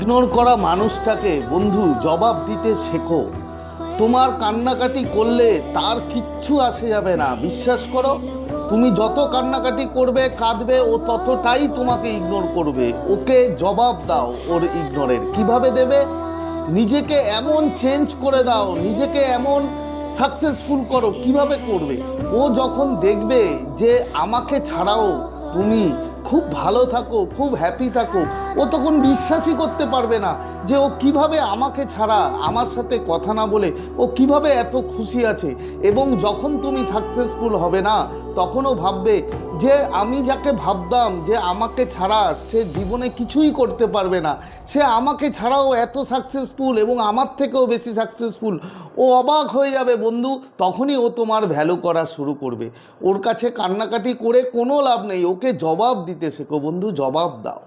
Ignore করা মানুষটাকে বন্ধু জবাব দিতে শেখো। তোমার কান্নাকাটি করলে তার কিচ্ছু আসে যাবে না, বিশ্বাস করো। তুমি যত কান্নাকাটি করবে, কাঁদবে, ও ততটাই তোমাকে ইগনোর করবে। ওকে জবাব দাও ওর ইগনোরের। কিভাবে দেবে? নিজেকে এমন চেঞ্জ করে দাও, নিজেকে এমন সাকসেসফুল করো। কিভাবে করবে? ও যখন দেখবে যে আমাকে ছাড়াও তুমি খুব ভালো থাকো, খুব হ্যাপি থাকো, ও তখন বিশ্বাসই করতে পারবে না যে ও কিভাবে আমাকে ছাড়া, আমার সাথে কথা না বলে ও কিভাবে এত খুশি আছে। এবং যখন তুমি সাকসেসফুল হবে না, তখনও ভাববে যে আমি যাকে ভাবতাম যে আমাকে ছাড়া সে জীবনে কিছুই করতে পারবে না, সে আমাকে ছাড়াও এত সাকসেসফুল এবং আমার থেকেও বেশি সাকসেসফুল। ও অবাক হয়ে যাবে বন্ধু, তখনই ও তোমার ভ্যালু করা শুরু করবে। ওর কাছে কান্নাকাটি করে কোনো লাভ নেই, ওকে জবাব দিতে শেখো বন্ধু, জবাব দাও।